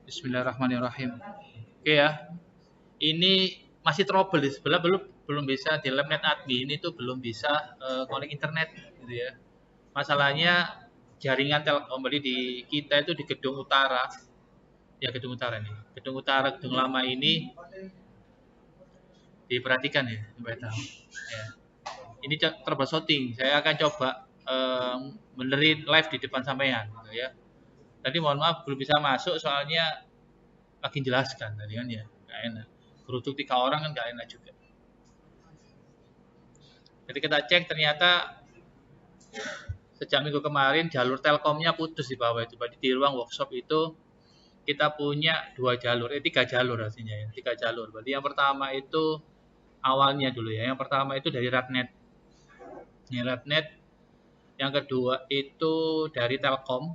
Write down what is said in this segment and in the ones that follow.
Bismillahirrahmanirrahim. Oke ya, ini masih trouble di sebelah, belum belum bisa di labnet admin itu belum bisa connect internet gitu ya. Masalahnya jaringan Telkom di kita itu di gedung utara, ya gedung utara nih. Gedung utara, gedung lama ini diperhatikan ya supaya tahu. Ya. Ini troubleshooting. Saya akan coba benerin live di depan sampean gitu ya. Tadi mohon maaf belum bisa masuk soalnya lagi jelaskan tadi kan ya, nggak enak. Geruduk 3 orang kan nggak enak juga. Jadi kita cek ternyata sejak minggu kemarin jalur Telkomnya putus di bawah itu. Berarti di ruang workshop itu kita punya 2 jalur, 3 jalur artinya ya, 3 jalur. Berarti yang pertama itu awalnya dulu ya. Yang pertama itu dari Ratnet. Ini Ratnet. Yang kedua itu dari Telkom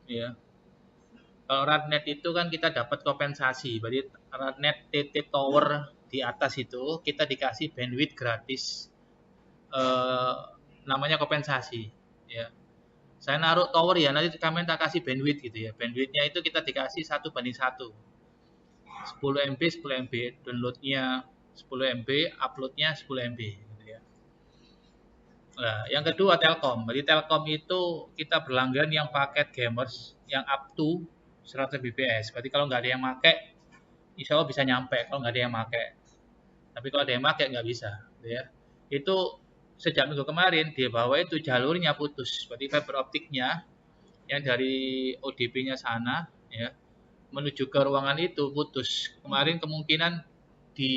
ya. Kalau Ratnet itu kan kita dapat kompensasi. Berarti Ratnet TT Tower di atas itu kita dikasih bandwidth gratis, eh, namanya kompensasi ya. Saya naruh tower ya, nanti kami tak kasih bandwidth gitu ya. Bandwidthnya itu kita dikasih 1:1, 10 MB 10 MB, downloadnya 10 MB, uploadnya 10 MB gitu ya. Nah, yang kedua Telkom. Jadi Telkom itu kita berlangganan yang paket gamers yang up to 100 Mbps. Berarti kalau nggak ada yang pakai, insya Allah bisa nyampe. Kalau nggak ada yang pakai, tapi kalau ada yang pakai nggak bisa gitu ya. Itu sejak minggu kemarin di bawah itu jalurnya putus. Berarti fiber optiknya yang dari ODP-nya sana ya menuju ke ruangan itu putus. Kemarin kemungkinan di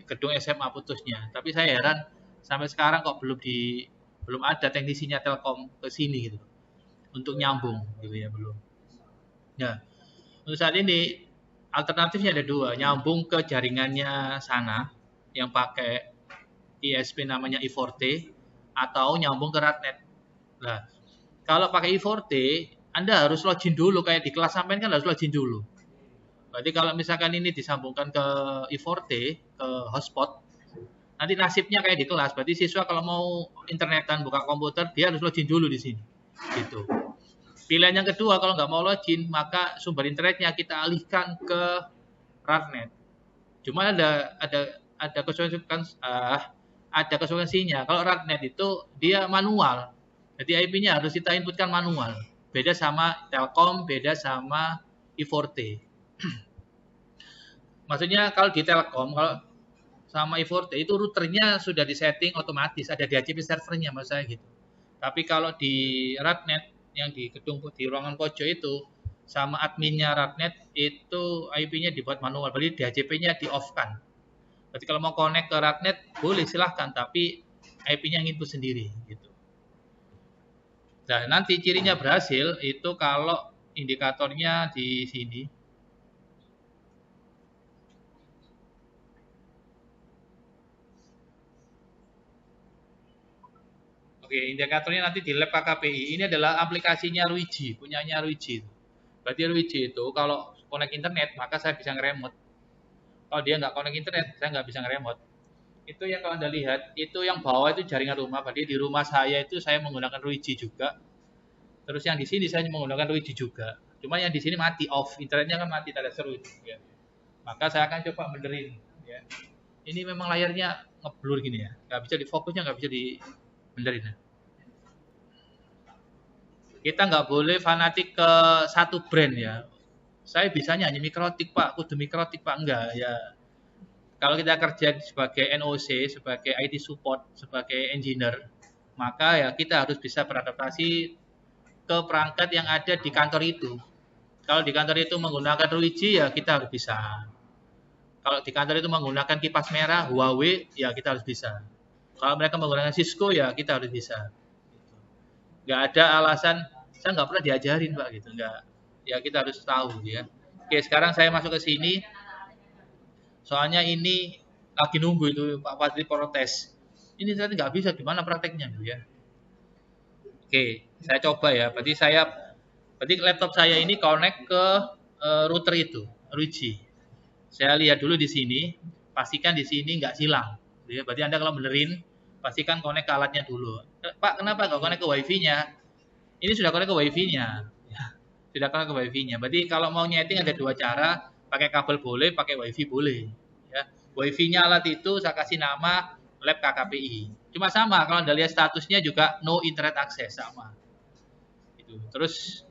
gedung SMA putusnya. Tapi saya heran sampai sekarang kok belum ada teknisinya Telkom ke sini gitu untuk nyambung gitu ya, belum. Nah, untuk saat ini alternatifnya ada dua, nyambung ke jaringannya sana yang pakai ISP namanya I4T atau nyambung ke Ratnet. Nah, kalau pakai I4T Anda harus login dulu, kayak di kelas sampean kan harus login dulu. Berarti kalau misalkan ini disambungkan ke I4T, ke hotspot, nanti nasibnya kayak di kelas. Berarti siswa kalau mau internetan buka komputer, dia harus login dulu di sini. Gitu. Pilihan yang kedua, kalau nggak mau login, maka sumber internetnya kita alihkan ke Ratnet. Cuma ada konsekuensinya. Kalau Ratnet itu dia manual. Jadi IP-nya harus kita inputkan manual. Beda sama Telkom, beda sama I4T. Maksudnya kalau di Telkom, kalau sama I4T itu routernya sudah disetting otomatis, ada DHCP servernya maksud saya gitu. Tapi kalau di Ratnet yang di gedung di ruangan pojok itu sama adminnya Ratnet itu IP-nya dibuat manual, berarti DHCP-nya di-off-kan. Berarti kalau mau connect ke Ratnet boleh silahkan, tapi IP-nya nginput sendiri gitu. Nah, nanti cirinya berhasil itu kalau indikatornya di sini. Oke, indikatornya nanti di lab KKPI. Ini adalah aplikasinya Ruiji, punyanya Ruiji. Berarti Ruiji itu kalau connect internet, maka saya bisa nge-remote. Kalau dia nggak connect internet, saya nggak bisa nge-remote. Itu yang kalau Anda lihat, itu yang bawah itu jaringan rumah. Berarti di rumah saya itu saya menggunakan Ruiji juga. Terus yang di sini saya menggunakan Ruiji juga. Cuma yang di sini mati off, internetnya kan mati, tidak seru. Ya. Maka saya akan coba benerin. Ya. Ini memang layarnya ngeblur gini ya, nggak bisa difokusnya, nggak bisa di benerin. Ya. Kita nggak boleh fanatik ke satu brand ya. Saya bisanya hanya mikrotik Pak, kudu mikrotik Pak, enggak ya. Kalau kita kerja sebagai NOC, sebagai IT support, sebagai engineer, maka ya kita harus bisa beradaptasi ke perangkat yang ada di kantor itu. Kalau di kantor itu menggunakan Ruiji ya kita harus bisa. Kalau di kantor itu menggunakan kipas merah Huawei ya kita harus bisa. Kalau mereka menggunakan Cisco ya kita harus bisa. Nggak ada alasan, saya nggak pernah diajarin Pak gitu, nggak. Ya kita harus tahu ya. Oke, sekarang saya masuk ke sini. Soalnya ini lagi nunggu itu Pak Fadli protes. Ini ternyata nggak bisa, gimana prakteknya gitu ya. Oke, saya coba ya. Berarti laptop saya ini connect ke router itu, Ruiji. Saya lihat dulu di sini, pastikan di sini nggak silang. Ya, berarti Anda kalau benerin, pastikan connect ke alatnya dulu. Pak, kenapa nggak connect ke WiFi-nya? Ini sudah connect ke WiFi-nya. Ya. Sudah connect ke wifi-nya. Berarti kalau mau nyeting ada dua cara, pakai kabel boleh, pakai wifi boleh. Ya. Wifi-nya alat itu saya kasih nama lab KKPI. Cuma sama, kalau Anda lihat statusnya juga no internet access, sama. Itu. Terus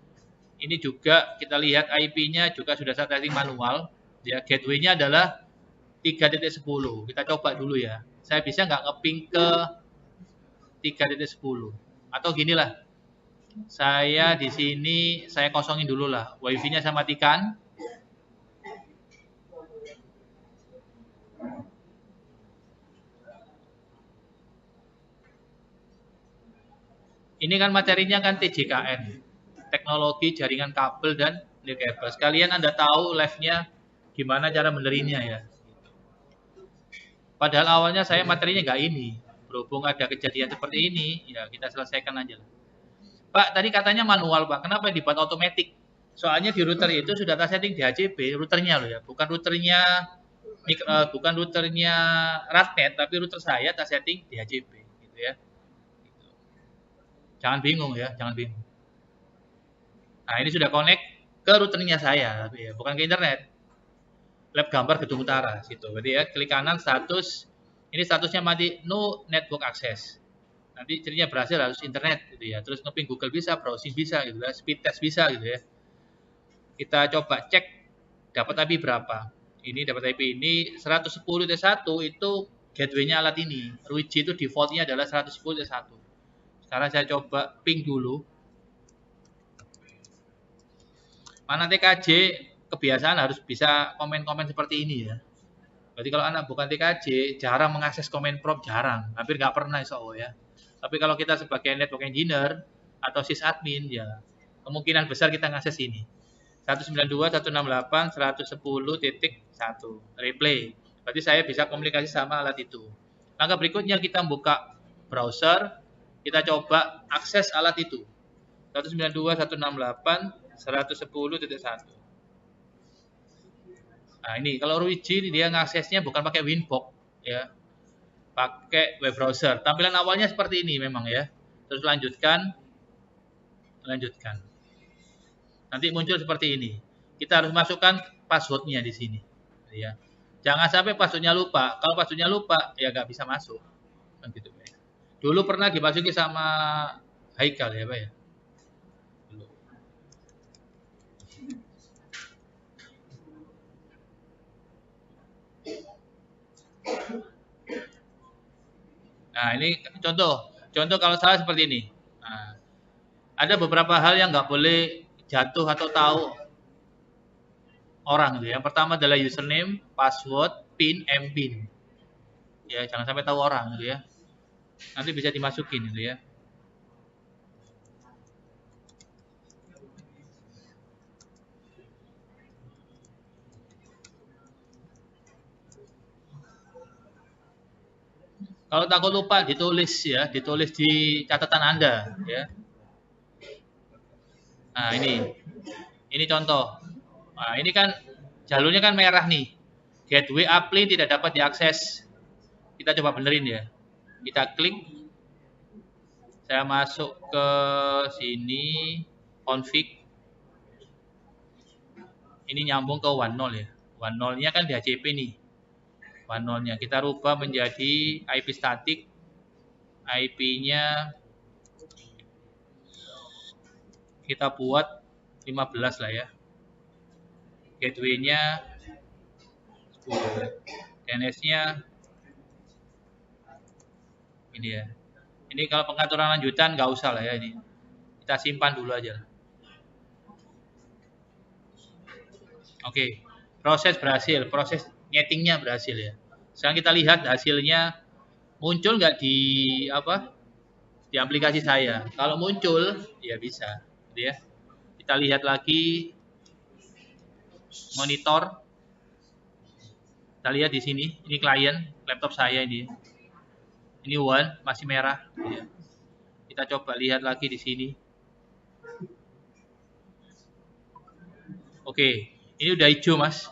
ini juga kita lihat IP-nya juga sudah saya setting manual. Ya, gateway-nya adalah 3.10. Kita coba dulu ya. Saya bisa nggak ngeping ke 3.10? Atau ginilah. Saya di sini saya kosongin dulu lah. Wifi-nya saya matikan. Ini kan materinya kan TJKN, teknologi jaringan kabel dan nirkabel. Sekalian Anda tahu live-nya gimana cara benerinnya ya. Padahal awalnya saya materinya nggak ini. Berhubung ada kejadian seperti ini, ya kita selesaikan aja. Pak, tadi katanya manual Pak, kenapa dibuat otomatis? Soalnya di router itu sudah kita setting DHCP, routernya loh ya, bukan routernya Ratnet, tapi router saya kita setting DHCP, gitu ya. Jangan bingung ya, jangan bingung. Nah, ini sudah connect ke routernya saya, tapi ya, bukan ke internet. Lab gambar Gedung Utara, gitu. Berarti ya, klik kanan status, ini statusnya mati no network access. Nanti jadinya berhasil harus internet, gitu ya. Terus ngeping Google bisa, browsing bisa, gitu ya. Speed test bisa, gitu ya. Kita coba cek dapat IP berapa. Ini dapat IP ini 110.1 itu gateway-nya alat ini. Ruiji itu default-nya adalah 110.1. Sekarang saya coba ping dulu. Mana TKJ kebiasaan harus bisa komen-komen seperti ini ya. Berarti kalau anak bukan TKJ jarang mengakses komen prompt, jarang, hampir nggak pernah ISO ya. Tapi kalau kita sebagai network engineer atau sysadmin ya kemungkinan besar kita ngakses ini. 192.168.110.1 replay. Berarti saya bisa komunikasi sama alat itu. Langkah berikutnya kita buka browser, kita coba akses alat itu. 192.168.110.1. Nah, ini kalau Ruiji dia ngaksesnya bukan pakai Winbox ya. Pakai web browser. Tampilan awalnya seperti ini memang ya. Terus lanjutkan. Nanti muncul seperti ini. Kita harus masukkan passwordnya di sini ya. Jangan sampai passwordnya lupa. Kalau passwordnya lupa ya nggak bisa masuk. Kan gitu ya. Dulu pernah dimasuki sama Haikal ya, Pak ya. Nah, ini contoh kalau salah seperti ini. Nah, ada beberapa hal yang nggak boleh jatuh atau tahu orang gitu ya. Yang pertama adalah username, password, pin, mpin. Ya, jangan sampai tahu orang gitu ya. Nanti bisa dimasukin gitu ya. Kalau takut lupa ditulis ya, ditulis di catatan Anda ya. Nah, ini contoh. Nah, ini kan jalurnya kan merah nih. Gateway uplink tidak dapat diakses. Kita coba benerin ya. Kita klik. Saya masuk ke sini config. Ini nyambung ke 10 ya. 10-nya kan DHCP nih. 10-nya kita rubah menjadi IP statik. IP-nya kita buat 15 lah ya. Gateway-nya 10. DNS-nya ini ya. Ini kalau pengaturan lanjutan nggak usah lah ya ini. Kita simpan dulu aja. Oke, proses berhasil, proses nyetingnya berhasil ya. Sekarang kita lihat hasilnya muncul nggak di di aplikasi saya. Kalau muncul ya bisa, gitu ya. Kita lihat lagi monitor. Kita lihat di sini, ini klien laptop saya ini. Ini one masih merah. Ya. Kita coba lihat lagi di sini. Oke, ini udah hijau mas.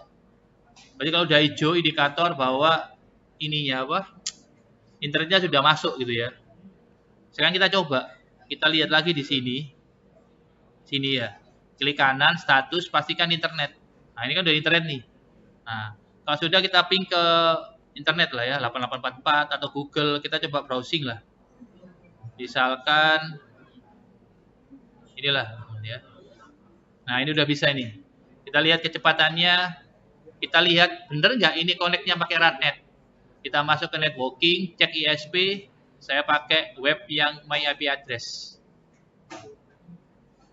Berarti kalau udah hijau indikator bahwa ininya internetnya sudah masuk gitu ya. Sekarang kita coba, kita lihat lagi di sini ya. Klik kanan, status, pastikan internet. Nah, ini kan udah internet nih. Nah, kalau sudah kita ping ke internet lah ya, 8844 atau Google, kita coba browsing lah. Misalkan inilah ya. Nah, ini udah bisa ini. Kita lihat kecepatannya. Kita lihat bener nggak ini connect-nya pakai RARNet. Kita masuk ke networking, cek ISP, saya pakai web yang my IP address.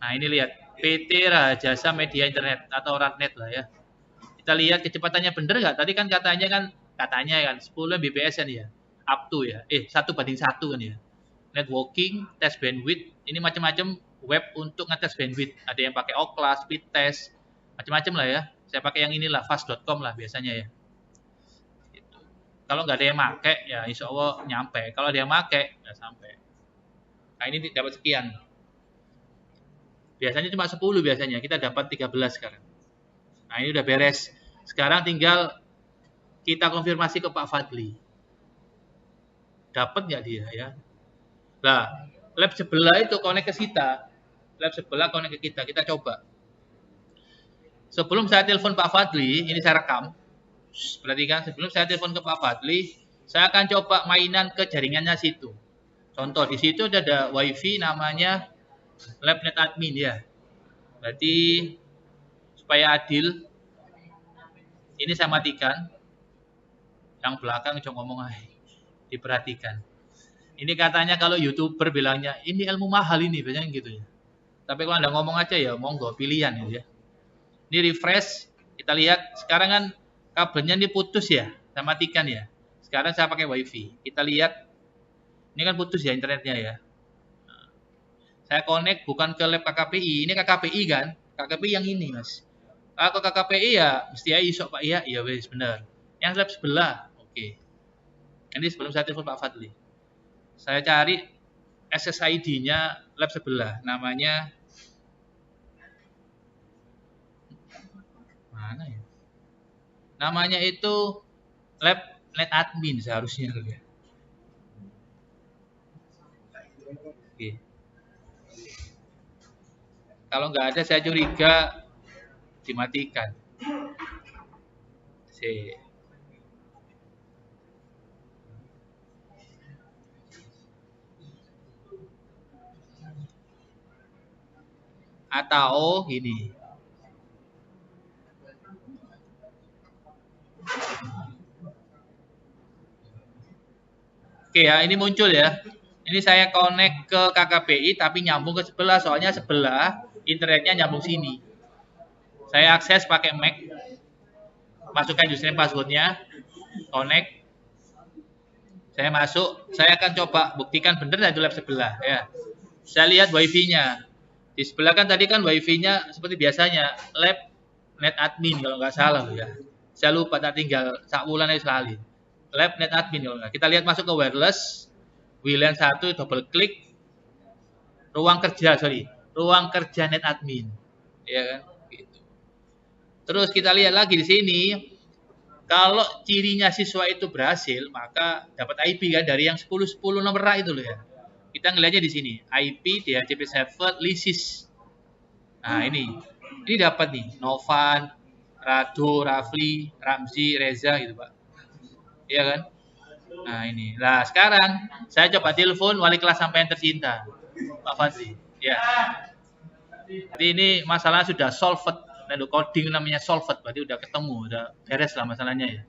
Nah, ini lihat PT Rajasa Media Internet atau RARNet lah ya. Kita lihat kecepatannya bener nggak? Tadi kan katanya kan 10 Mbps kan ya. Up to ya. 1:1 kan ya. Networking, test bandwidth, ini macam-macam web untuk ngetes bandwidth. Ada yang pakai Ookla, speed test, macam-macam lah ya. Saya pakai yang inilah fast.com lah biasanya ya. Gitu. Kalau nggak ada yang pakai ya insya Allah nyampe. Kalau ada yang pakai nggak sampai. Nah ini dapat sekian. Biasanya cuma 10 biasanya, kita dapat 13 sekarang. Nah ini udah beres. Sekarang tinggal kita konfirmasi ke Pak Fadli. Dapat nggak dia ya? Nah, lab sebelah itu connect ke kita. Lab sebelah connect ke kita. Kita coba. Sebelum saya telepon Pak Fadli, ini saya rekam. Perhatikan, sebelum saya telepon ke Pak Fadli, saya akan coba mainan ke jaringannya situ. Contoh, di situ ada WiFi namanya LabNet Admin ya. Berarti supaya adil, ini saya matikan. Yang belakang cuma ngomong aja. Diperhatikan. Ini katanya kalau YouTuber bilangnya, ini ilmu mahal ini, biasanya gitu ya. Tapi kalau Anda ngomong aja ya, monggo, pilihan ya. Ini refresh, kita lihat, sekarang kan kabelnya ini putus ya, saya matikan ya. Sekarang saya pakai WiFi, kita lihat, ini kan putus ya internetnya ya. Nah, saya connect bukan ke lab KKPI, ini KKPI kan, KKPI yang ini mas. Kalau ke KKPI ya, mesti ya isok Pak, iya wes benar. Yang lab sebelah, oke. Ini sebelum saya telepon Pak Fadli. Saya cari SSID-nya lab sebelah, namanya mana ya? Namanya itu LabNet Admin seharusnya ya. Oke. Kalau nggak ada saya curiga dimatikan. Atau gini. Oke ya, ini muncul ya. Ini saya connect ke KKPI tapi nyambung ke sebelah, soalnya sebelah internetnya nyambung sini. Saya akses pakai Mac. Masukkan username passwordnya, connect. Saya masuk, saya akan coba buktikan benar itu lab sebelah ya. Saya lihat WiFi-nya. Di sebelah kan tadi kan WiFi-nya seperti biasanya, lab net admin kalau nggak salah ya. Saya lupa, tak tinggal sak wulan aja sekali. Lab net admin kalau nggak. Kita lihat masuk ke wireless, WLAN 1 double klik, ruang kerja net admin, ya kan? Gitu. Terus kita lihat lagi di sini, kalau cirinya siswa itu berhasil, maka dapat IP kan dari yang 10 nomor rak itu loh ya. Kita ngelihatnya di sini, IP, DHCP server, lisis. Nah ini dapat nih, Novan, Rado, Rafli, Ramzi, Reza gitu Pak. Iya kan? Nah ini. Nah sekarang saya coba telepon wali kelas sampai yang tercinta, Pak Fadli. Ya. Jadi ini masalah sudah solved. Nah, coding namanya solved, berarti udah ketemu, udah beres lah masalahnya ya.